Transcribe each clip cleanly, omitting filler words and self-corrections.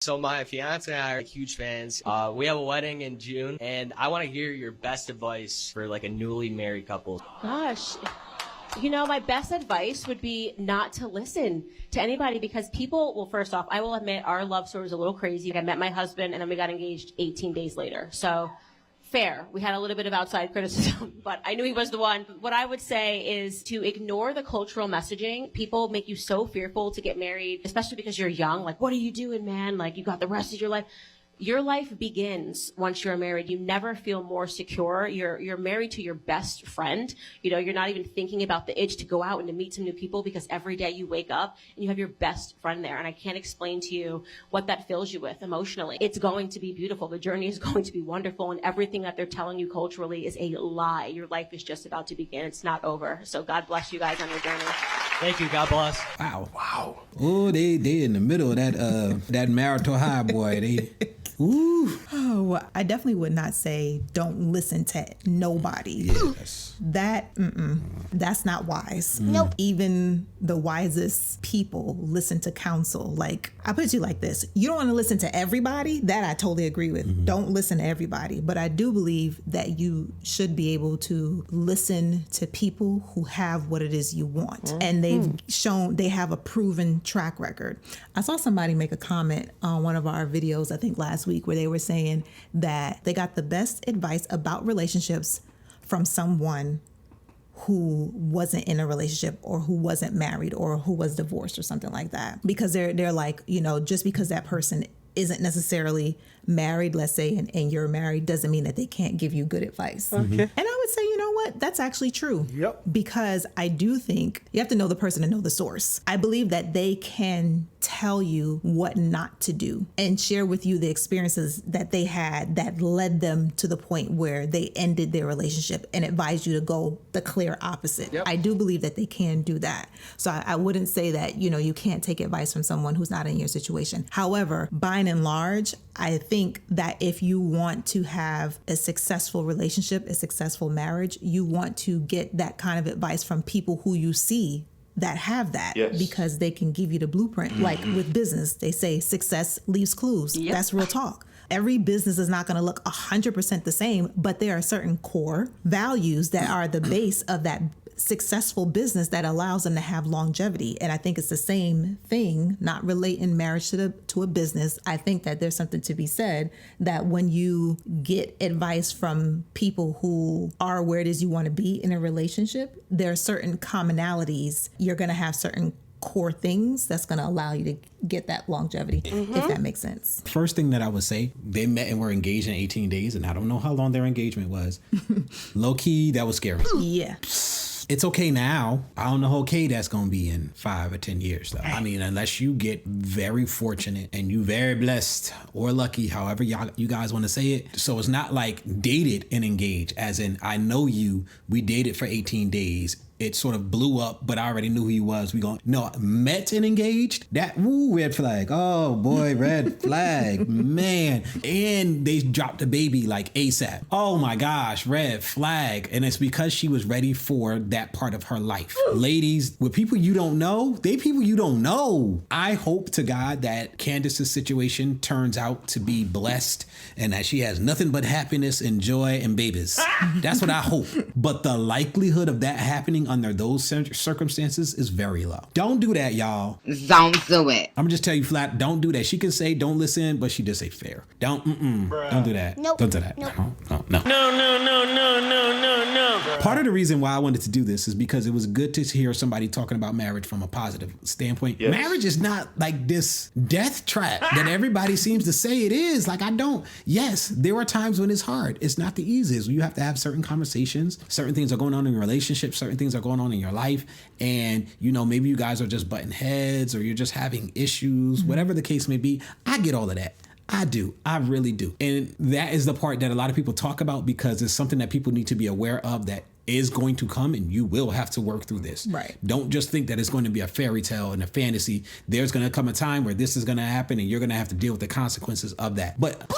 So my fiance and I are huge fans. We have a wedding in June, and I want to hear your best advice for like a newly married couple. Gosh, you know, my best advice would be not to listen to anybody, because people, well, first off, I will admit our love story was a little crazy. I met my husband and then we got engaged 18 days later. So fair. We had a little bit of outside criticism, but I knew he was the one. What I would say is to ignore the cultural messaging. People make you so fearful to get married, especially because you're young. Like, what are you doing, man? Like, you got the rest of your life. Your life begins once you're married. You never feel more secure. You're married to your best friend. You know, you're not even thinking about the itch to go out and to meet some new people, because every day you wake up and you have your best friend there. And I can't explain to you what that fills you with emotionally. It's going to be beautiful. The journey is going to be wonderful. And everything that they're telling you culturally is a lie. Your life is just about to begin. It's not over. So God bless you guys on your journey. Thank you. God bless. Wow. Oh, they in the middle of that marital high, boy. They. Ooh. Oh, I definitely would not say don't listen to nobody. Yes. That's not wise. Nope. Even the wisest people listen to counsel. Like, I put it to you like this. You don't want to listen to everybody. That I totally agree with. Mm-hmm. Don't listen to everybody. But I do believe that you should be able to listen to people who have what it is you want. Mm-hmm. And they've shown they have a proven track record. I saw somebody make a comment on one of our videos, I think last week, where they were saying that they got the best advice about relationships from someone who wasn't in a relationship or who wasn't married or who was divorced or something like that. Because they're like, you know, just because that person isn't necessarily married, let's say, and you're married, doesn't mean that they can't give you good advice. Okay. And I would say, you know what? That's actually true. Yep. Because I do think you have to know the person and know the source. I believe that they can tell you what not to do and share with you the experiences that they had that led them to the point where they ended their relationship and advise you to go the clear opposite. Yep. I do believe that they can do that. So I wouldn't say that, you know, you can't take advice from someone who's not in your situation. However, by and large, I think that if you want to have a successful relationship, a successful marriage, you want to get that kind of advice from people who you see that have that. Yes. Because they can give you the blueprint. Mm-hmm. Like with business, they say success leaves clues. Yep. That's real talk. Every business is not going to look 100% the same, but there are certain core values that are the base of that successful business that allows them to have longevity. And I think it's the same thing, not relating marriage to a business. I think that there's something to be said that when you get advice from people who are where it is you want to be in a relationship, there are certain commonalities. You're going to have certain core things that's going to allow you to get that longevity, if that makes sense. First thing that I would say, they met and were engaged in 18 days, and I don't know how long their engagement was. Low key, that was scary. Yeah. It's okay now. I don't know how okay that's going to be in 5 or 10 years, though. I mean, unless you get very fortunate and you very blessed or lucky, however you guys want to say it. So it's not like dated and engaged, as in I know you, we dated for 18 days. It sort of blew up, but I already knew who he was. Met and engaged. That, red flag. Oh boy, red flag, man. And they dropped a baby like ASAP. Oh my gosh, red flag. And it's because she was ready for that part of her life. Ladies, with people you don't know, they people you don't know. I hope to God that Candace's situation turns out to be blessed and that she has nothing but happiness and joy and babies. That's what I hope. But the likelihood of that happening under those circumstances is very low. Don't do that, y'all. Don't do it. I'm gonna just tell you flat, don't do that. She can say don't listen, but she just say fair. Don't do that. Nope. Don't do that. Nope. No. Part of the reason why I wanted to do this is because it was good to hear somebody talking about marriage from a positive standpoint. Yes. Marriage is not like this death trap that everybody seems to say it is. Like, yes, there are times when it's hard. It's not the easiest. You have to have certain conversations. Certain things are going on in your relationship. Certain things are going on in your life. And, you know, maybe you guys are just butting heads or you're just having issues, whatever the case may be. I get all of that. I do. I really do. And that is the part that a lot of people talk about because it's something that people need to be aware of, that is going to come and you will have to work through this. Right. Don't just think that it's going to be a fairy tale and a fantasy. There's going to come a time where this is going to happen and you're going to have to deal with the consequences of that. But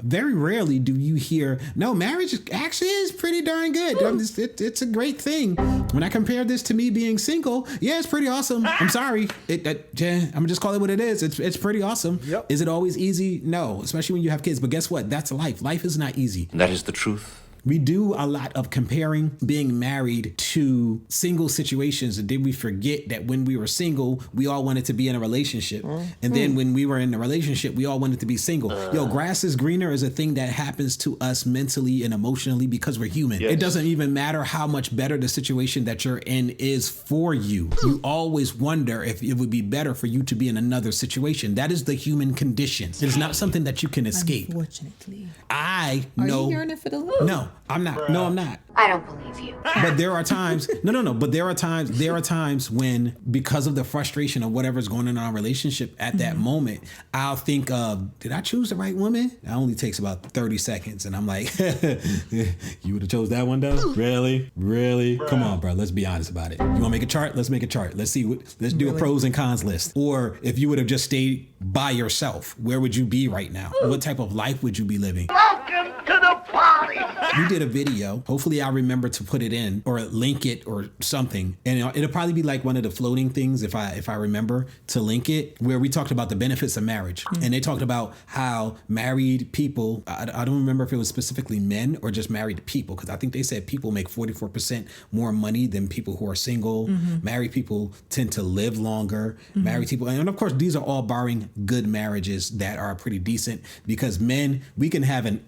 very rarely do you hear, no, marriage actually is pretty darn good. It's a great thing. When I compare this to me being single, yeah, it's pretty awesome. I'm sorry. I'm gonna just call it what it is. It's pretty awesome. Yep. Is it always easy? No, especially when you have kids. But guess what? That's life. Life is not easy. That is the truth. We do a lot of comparing being married to single situations, and then we forget that when we were single, we all wanted to be in a relationship. And then when we were in a relationship, we all wanted to be single. Grass is greener is a thing that happens to us mentally and emotionally because we're human. Yes. It doesn't even matter how much better the situation that you're in is for you. You always wonder if it would be better for you to be in another situation. That is the human condition. It is not something that you can escape. Unfortunately. I Are know. you hearing it for the love? No, I'm not. No, I'm not. I don't believe you. But there are times, no. But there are times when, because of the frustration of whatever's going on in our relationship at that moment, I'll think of, did I choose the right woman? It only takes about 30 seconds. And I'm like, you would have chose that one though? Really? Come on, bro. Let's be honest about it. You want to make a chart? Let's make a chart. Let's see. Let's do a pros and cons list. Or if you would have just stayed by yourself, where would you be right now? What type of life would you be living? Welcome to the party. You did a video. Hopefully I'll remember to put it in or link it or something. And it'll probably be like one of the floating things if I remember to link it, where we talked about the benefits of marriage. And they talked about how married people, I don't remember if it was specifically men or just married people, because I think they said people make 44% more money than people who are single. Married people tend to live longer. Married people, and of course these are all barring good marriages that are pretty decent, because men, we can have an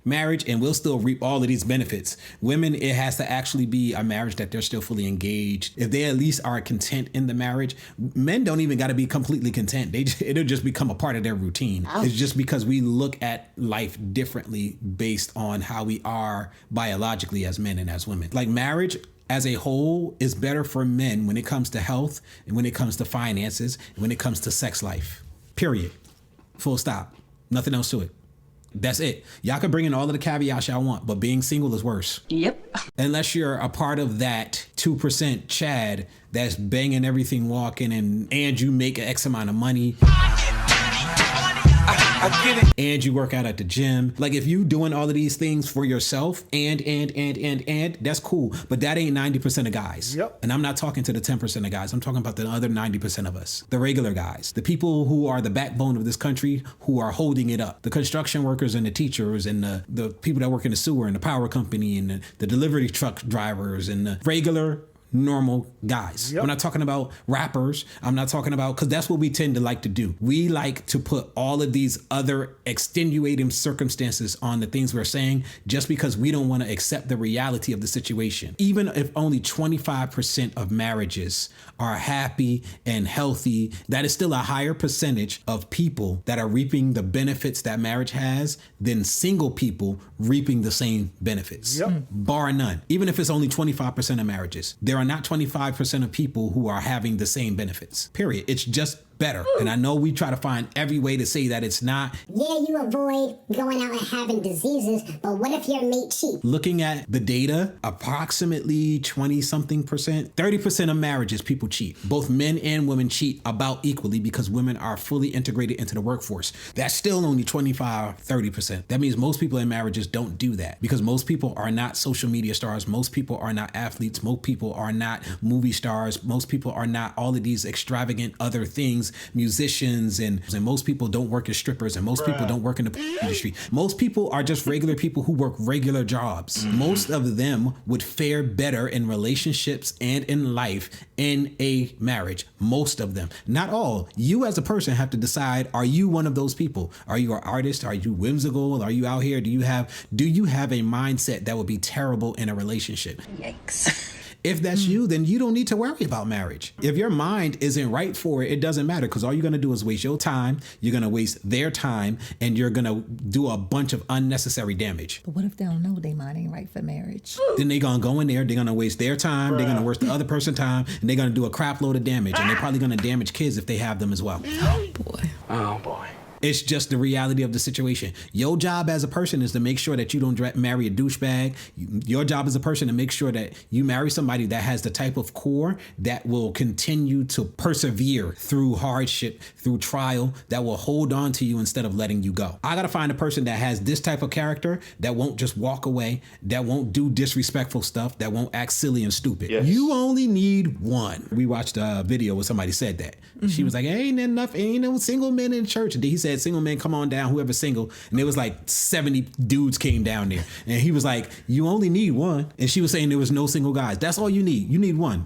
marriage and we'll still reap all of these benefits. Women, it has to actually be a marriage that they're still fully engaged. If they at least are content in the marriage, men don't even got to be completely content. It'll just become a part of their routine. It's just because we look at life differently based on how we are biologically as men and as women. Like marriage as a whole is better for men when it comes to health and when it comes to finances and when it comes to sex life. Period. Full stop. Nothing else to it. That's it. Y'all can bring in all of the caveats y'all want, but being single is worse. Yep. Unless you're a part of that 2% Chad that's banging everything walking and you make X amount of money. I get it. And you work out at the gym. Like if you doing all of these things for yourself and, that's cool. But that ain't 90% of guys. Yep. And I'm not talking to the 10% of guys. I'm talking about the other 90% of us. The regular guys. The people who are the backbone of this country, who are holding it up. The construction workers and the teachers and the people that work in the sewer and the power company and the delivery truck drivers and the regular normal guys. Yep. I'm not talking about rappers. I'm not talking about, because that's what we tend to like to do. We like to put all of these other extenuating circumstances on the things we're saying just because we don't want to accept the reality of the situation. Even if only 25% of marriages are happy and healthy, that is still a higher percentage of people that are reaping the benefits that marriage has than single people reaping the same benefits. Yep. Bar none. Even if it's only 25% of marriages, there are not 25% of people who are having the same benefits. Period. It's just better. And I know we try to find every way to say that it's not. Yeah, you avoid going out and having diseases, but what if your mate cheats? Looking at the data, approximately 20-something%, 30% of marriages, people cheat. Both men and women cheat about equally because women are fully integrated into the workforce. That's still only 25-30%. That means most people in marriages don't do that because most people are not social media stars. Most people are not athletes. Most people are not movie stars. Most people are not all of these extravagant other things, musicians, and most people don't work as strippers, and most people don't work in the industry. Most people are just regular people who work regular jobs. Most of them would fare better in relationships and in life in a marriage. Most of them. Not all. You as a person have to decide, are you one of those people? Are you an artist? Are you whimsical? Are you out here? Do you have a mindset that would be terrible in a relationship? Yikes. If that's you, then you don't need to worry about marriage. If your mind isn't right for it, it doesn't matter, because all you're going to do is waste your time, you're going to waste their time, and you're going to do a bunch of unnecessary damage. But what if they don't know their mind ain't right for marriage? Then they're going to go in there, they're going to waste their time, they're going to waste the other person's time, and they're going to do a crap load of damage, and they're probably going to damage kids if they have them as well. Oh boy. Oh boy. It's just the reality of the situation. Your job as a person is to make sure that you don't marry a douchebag. Your job as a person to make sure that you marry somebody that has the type of core that will continue to persevere through hardship, through trial, that will hold on to you instead of letting you go. I gotta find a person that has this type of character, that won't just walk away, that won't do disrespectful stuff, that won't act silly and stupid. Yes. You only need one. We watched a video where somebody said that. She was like, ain't no single men in church. And he said, single men, come on down, whoever's single. And there was like 70 dudes came down there. And he was like, you only need one. And she was saying there was no single guys. That's all you need. You need one.